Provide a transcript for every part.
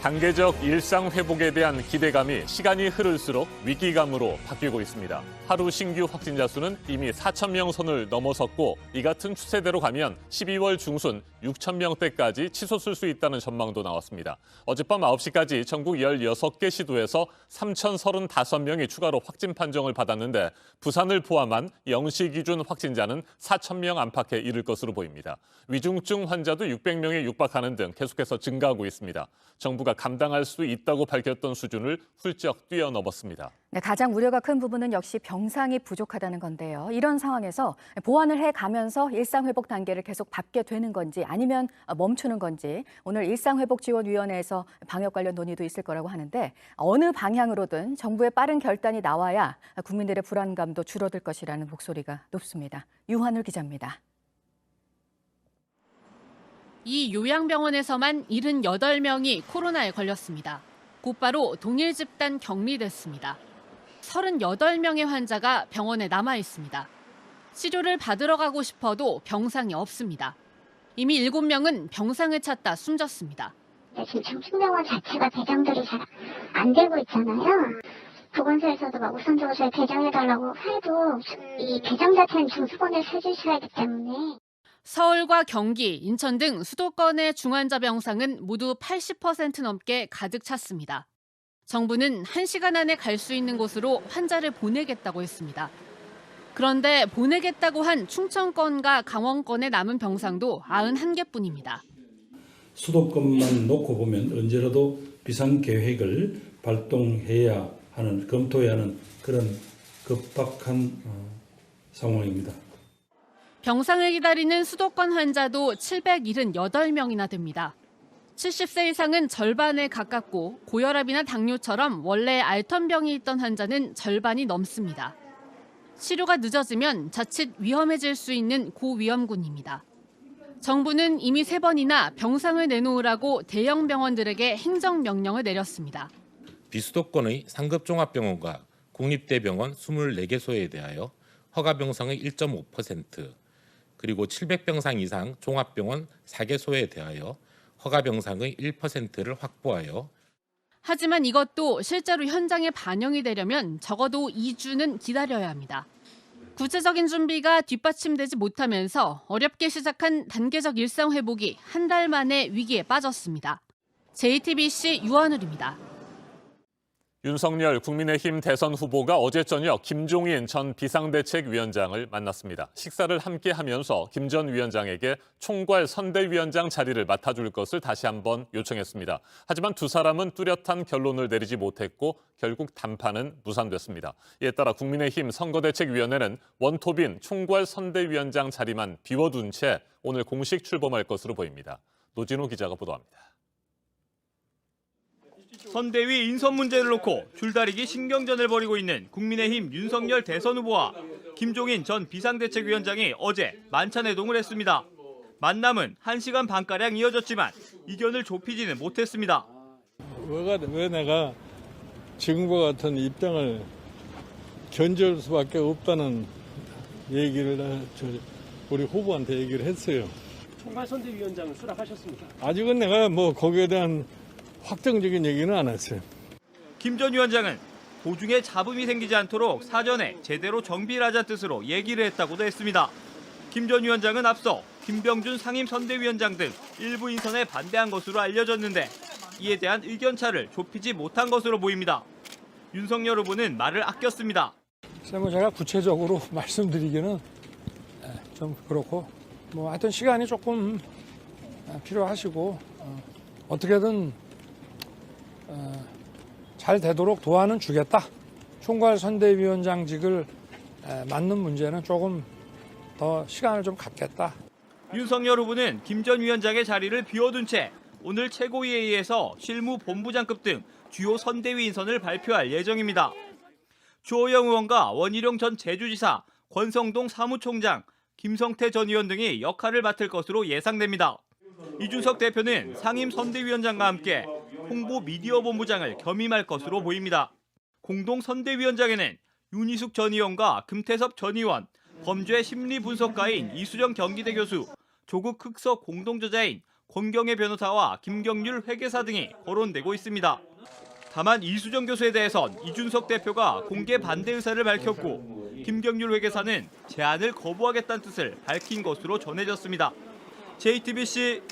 단계적 일상 회복에 대한 기대감이 시간이 흐를수록 위기감으로 바뀌고 있습니다. 하루 신규 확진자 수는 이미 4천 명 선을 넘어섰고 이 같은 추세대로 가면 12월 중순 6천 명대까지 치솟을 수 있다는 전망도 나왔습니다. 어젯밤 9시까지 전국 16개 시도에서 3,035명이 추가로 확진 판정을 받았는데 부산을 포함한 영시 기준 확진자는 4천 명 안팎에 이를 것으로 보입니다. 위중증 환자도 600명에 육박하는 등 계속해서 증가하고 있습니다. 정부가 감당할 수 있다고 밝혔던 수준을 훌쩍 뛰어넘었습니다. 네, 가장 우려가 큰 부분은 역시 병상이 부족하다는 건데요. 이런 상황에서 보완을 해가면서 일상회복 단계를 계속 밟게 되는 건지 아니면 멈추는 건지 오늘 일상회복지원위원회에서 방역 관련 논의도 있을 거라고 하는데 어느 방향으로든 정부의 빠른 결단이 나와야 국민들의 불안감도 줄어들 것이라는 목소리가 높습니다. 유한울 기자입니다. 이 요양병원에서만 78명이 코로나에 걸렸습니다. 곧바로 동일 집단 격리됐습니다. 38명의 환자가 병원에 남아 있습니다. 치료를 받으러 가고 싶어도 병상이 없습니다. 이미 7명은 병상을 찾다 숨졌습니다. 지금 정신병원 자체가 배정들이 잘 안 되고 있잖아요. 보건소에서도 막 우선적으로 저희 배정해달라고 해도 이 배정 자체는 중수본을 세주셔야 하기 때문에. 서울과 경기, 인천 등 수도권의 중환자 병상은 모두 80% 넘게 가득 찼습니다. 정부는 1시간 안에 갈 수 있는 곳으로 환자를 보내겠다고 했습니다. 그런데 보내겠다고 한 충청권과 강원권에 남은 병상도 91개뿐입니다. 수도권만 놓고 보면 언제라도 비상계획을 발동해야 하는, 검토해야 하는 그런 급박한 상황입니다. 병상을 기다리는 수도권 환자도 778명이나 됩니다. 70세 이상은 절반에 가깝고 고혈압이나 당뇨처럼 원래 알턴병이 있던 환자는 절반이 넘습니다. 치료가 늦어지면 자칫 위험해질 수 있는 고위험군입니다. 정부는 이미 3번이나 병상을 내놓으라고 대형 병원들에게 행정명령을 내렸습니다. 비수도권의 상급 종합병원과 국립대병원 24개소에 대하여 허가병상의 1.5%, 그리고 700병상 이상 종합병원 4개소에 대하여 허가병상의 1%를 확보하여. 하지만 이것도 실제로 현장에 반영이 되려면 적어도 2주는 기다려야 합니다. 구체적인 준비가 뒷받침되지 못하면서 어렵게 시작한 단계적 일상 회복이 한 달 만에 위기에 빠졌습니다. JTBC 유한울입니다. 윤석열 국민의힘 대선 후보가 어제 저녁 김종인 전 비상대책위원장을 만났습니다. 식사를 함께 하면서 김 전 위원장에게 총괄 선대위원장 자리를 맡아줄 것을 다시 한번 요청했습니다. 하지만 두 사람은 뚜렷한 결론을 내리지 못했고 결국 담판은 무산됐습니다. 이에 따라 국민의힘 선거대책위원회는 원톱인 총괄 선대위원장 자리만 비워둔 채 오늘 공식 출범할 것으로 보입니다. 노진호 기자가 보도합니다. 선대위 인선 문제를 놓고 줄다리기 신경전을 벌이고 있는 국민의힘 윤석열 대선 후보와 김종인 전 비상대책위원장이 어제 만찬회동을 했습니다. 만남은 1시간 반가량 이어졌지만 이견을 좁히지는 못했습니다. 왜 내가 지금과 같은 입장을 견제할 수밖에 없다는 얘기를 우리 후보한테 얘기를 했어요. 총괄선대위원장은 수락하셨습니까? 아직은 내가 거기에 대한 확정적인 얘기는 안 했어요. 김 전 위원장은 도중에 잡음이 생기지 않도록 사전에 제대로 정비를 하자는 뜻으로 얘기를 했다고도 했습니다. 김 전 위원장은 앞서 김병준 상임선대위원장 등 일부 인선에 반대한 것으로 알려졌는데 이에 대한 의견차를 좁히지 못한 것으로 보입니다. 윤석열 후보는 말을 아꼈습니다. 제가 구체적으로 말씀드리기는 좀 그렇고 하여튼 시간이 조금 필요하시고 어떻게든 잘 되도록 도와는 주겠다. 총괄 선대위원장직을 맡는 문제는 조금 더 시간을 좀 갖겠다. 윤석열 후보는 김 전 위원장의 자리를 비워둔 채 오늘 최고위회의에서 실무본부장급 등 주요 선대위 인선을 발표할 예정입니다. 주호영 의원과 원희룡 전 제주지사, 권성동 사무총장, 김성태 전 의원 등이 역할을 맡을 것으로 예상됩니다. 이준석 대표는 상임 선대위원장과 함께 홍보 미디어 본부장을 겸임할 것으로 보입니다. 공동 선대위원장에는 윤희숙 전 의원과 금태섭 전 의원, 범죄 심리 분석가인 이수정 경기대 교수, 조국 흑서 공동저자인 권경의 변호사와 김경률 회계사 등이 거론되고 있습니다. 다만 이수정 교수에 대해선 이준석 대표가 공개 반대 의사를 밝혔고 김경률 회계사는 제안을 거부하겠다는 뜻을 밝힌 것으로 전해졌습니다. JTBC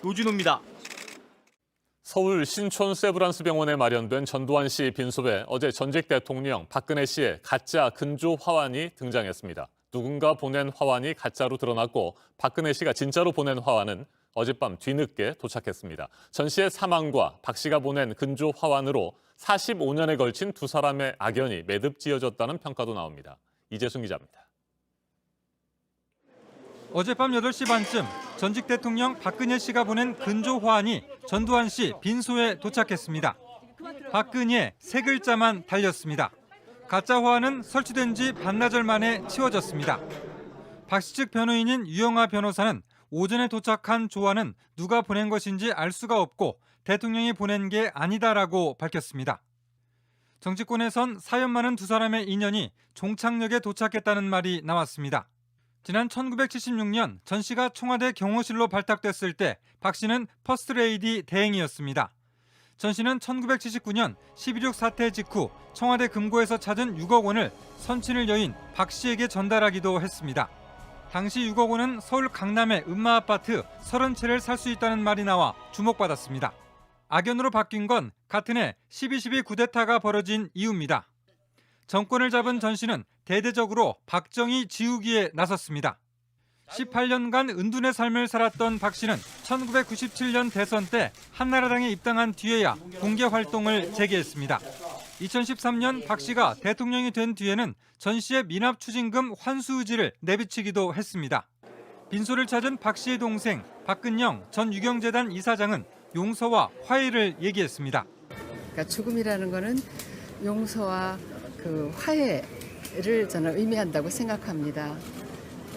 노준호입니다. 서울 신촌 세브란스 병원에 마련된 전두환 씨 빈소에 어제 전직 대통령 박근혜 씨의 가짜 근조 화환이 등장했습니다. 누군가 보낸 화환이 가짜로 드러났고 박근혜 씨가 진짜로 보낸 화환은 어젯밤 뒤늦게 도착했습니다. 전 씨의 사망과 박 씨가 보낸 근조 화환으로 45년에 걸친 두 사람의 악연이 매듭지어졌다는 평가도 나옵니다. 이재순 기자입니다. 어젯밤 8시 반쯤 전직 대통령 박근혜 씨가 보낸 근조 화환이 전두환 씨 빈소에 도착했습니다. 박근혜 세 글자만 달렸습니다. 가짜 화환은 설치된 지 반나절 만에 치워졌습니다. 박 씨 측 변호인인 유영하 변호사는 오전에 도착한 조화는 누가 보낸 것인지 알 수가 없고 대통령이 보낸 게 아니다라고 밝혔습니다. 정치권에선 사연 많은 두 사람의 인연이 종착역에 도착했다는 말이 나왔습니다. 지난 1976년 전 씨가 청와대 경호실로 발탁됐을 때 박 씨는 퍼스트레이디 대행이었습니다. 전 씨는 1979년 12.6 사태 직후 청와대 금고에서 찾은 6억 원을 선친을 여인 박 씨에게 전달하기도 했습니다. 당시 6억 원은 서울 강남의 음마아파트 30채를 살 수 있다는 말이 나와 주목받았습니다. 악연으로 바뀐 건 같은 해 12.12 쿠데타가 벌어진 이후입니다. 정권을 잡은 전 씨는 대대적으로 박정희 지우기에 나섰습니다. 18년간 은둔의 삶을 살았던 박 씨는 1997년 대선 때 한나라당에 입당한 뒤에야 공개 활동을 재개했습니다. 2013년 박 씨가 대통령이 된 뒤에는 전 씨의 미납 추징금 환수 의지를 내비치기도 했습니다. 빈소를 찾은 박 씨의 동생 박근영 전 유경재단 이사장은 용서와 화해를 얘기했습니다. 그러니까 죽음이라는 거는 용서와 그 화해를 저는 의미한다고 생각합니다.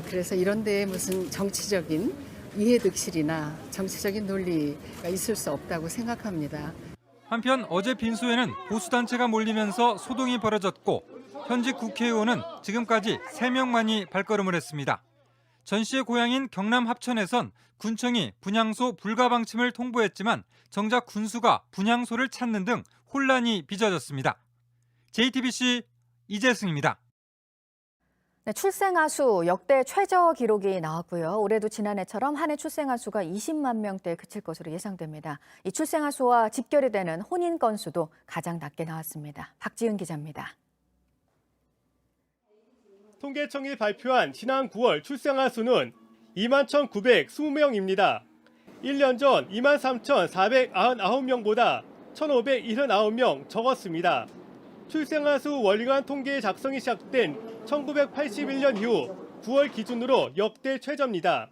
그래서 이런 데에 무슨 정치적인 이해득실이나 정치적인 논리가 있을 수 없다고 생각합니다. 한편 어제 빈소에는 보수단체가 몰리면서 소동이 벌어졌고 현직 국회의원은 지금까지 3명만이 발걸음을 했습니다. 전 씨의 고향인 경남 합천에선 군청이 분향소 불가 방침을 통보했지만 정작 군수가 분향소를 찾는 등 혼란이 빚어졌습니다. JTBC 이재승입니다. 네, 출생아 수 역대 최저 기록이 나왔고요. 올해도 지난해처럼 한 해 출생아 수가 20만 명대에 그칠 것으로 예상됩니다. 이 출생아 수와 직결이 되는 혼인 건수도 가장 낮게 나왔습니다. 박지은 기자입니다. 통계청이 발표한 지난 9월 출생아 수는 21,920명입니다. 1년 전 23,499명보다 1,579명 적었습니다. 출생아 수 월간 통계 작성이 시작된 1981년 이후 9월 기준으로 역대 최저입니다.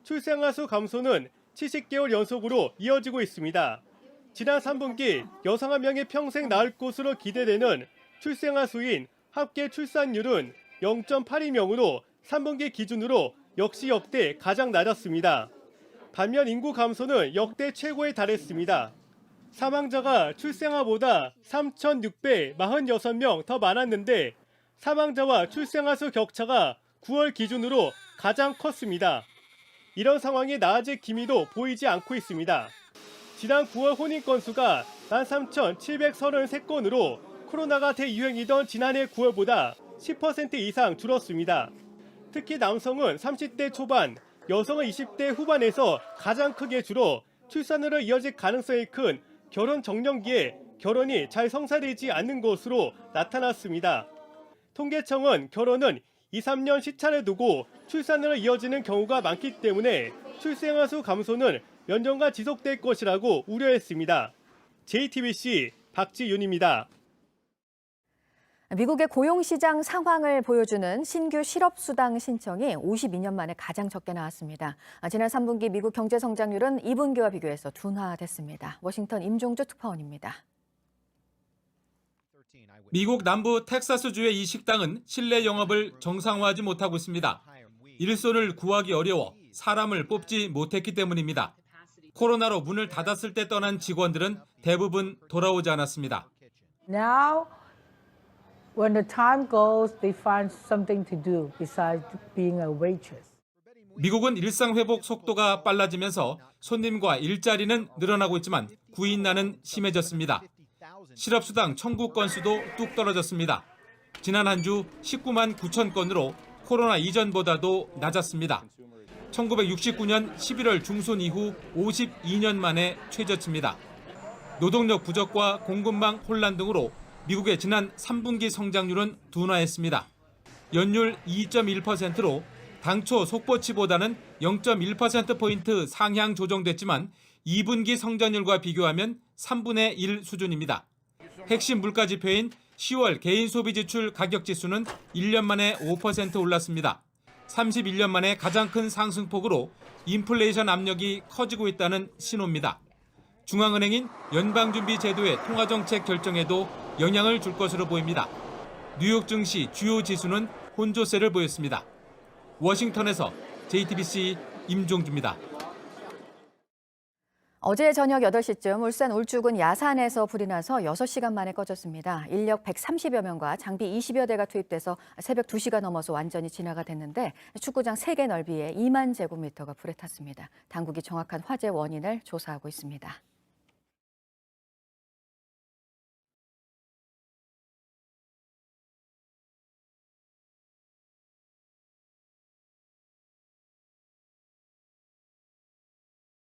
출생아 수 감소는 70개월 연속으로 이어지고 있습니다. 지난 3분기 여성 한 명이 평생 낳을 것으로 기대되는 출생아 수인 합계 출산율은 0.82명으로 3분기 기준으로 역시 역대 가장 낮았습니다. 반면 인구 감소는 역대 최고에 달했습니다. 사망자가 출생아보다 3,646명 더 많았는데 사망자와 출생아 수 격차가 9월 기준으로 가장 컸습니다. 이런 상황이 나아질 기미도 보이지 않고 있습니다. 지난 9월 혼인 건수가 13,733건으로 코로나가 대유행이던 지난해 9월보다 10% 이상 줄었습니다. 특히 남성은 30대 초반, 여성은 20대 후반에서 가장 크게 줄어 출산으로 이어질 가능성이 큰 결혼 정년기에 결혼이 잘 성사되지 않는 것으로 나타났습니다. 통계청은 결혼은 2, 3년 시차를 두고 출산으로 이어지는 경우가 많기 때문에 출생아 수 감소는 몇 년간 지속될 것이라고 우려했습니다. JTBC 박지윤입니다. 미국의 고용시장 상황을 보여주는 신규 실업수당 신청이 52년 만에 가장 적게 나왔습니다. 지난 3분기 미국 경제 성장률은 2분기와 비교해서 둔화됐습니다. 워싱턴 임종주 특파원입니다. 미국 남부 텍사스주의 이 식당은 실내 영업을 정상화하지 못하고 있습니다. 일손을 구하기 어려워 사람을 뽑지 못했기 때문입니다. 코로나로 문을 닫았을 때 떠난 직원들은 대부분 돌아오지 않았습니다. Now, when the time goes, they find something to do besides being a waitress. 미국은 일상 회복 속도가 빨라지면서 손님과 일자리는 늘어나고 있지만 구인난은 심해졌습니다. 실업수당 청구 건수도 뚝 떨어졌습니다. 지난 한 주 19만 9천 건으로 코로나 이전보다도 낮았습니다. 1969년 11월 중순 이후 52년 만에 최저치입니다. 노동력 부족과 공급망 혼란 등으로 미국의 지난 3분기 성장률은 둔화했습니다. 연율 2.1%로 당초 속보치보다는 0.1%포인트 상향 조정됐지만 2분기 성장률과 비교하면 3분의 1 수준입니다. 핵심 물가지표인 10월 개인소비지출 가격지수는 1년 만에 5% 올랐습니다. 31년 만에 가장 큰 상승폭으로 인플레이션 압력이 커지고 있다는 신호입니다. 중앙은행인 연방준비제도의 통화정책 결정에도 영향을 줄 것으로 보입니다. 뉴욕 증시 주요 지수는 혼조세를 보였습니다. 워싱턴에서 JTBC 임종주입니다. 어제 저녁 8시쯤 울산 울주군 야산에서 불이 나서 6시간 만에 꺼졌습니다. 인력 130여 명과 장비 20여 대가 투입돼서 새벽 2시가 넘어서 완전히 진화가 됐는데 축구장 3개 넓이에 2만 제곱미터가 불에 탔습니다. 당국이 정확한 화재 원인을 조사하고 있습니다.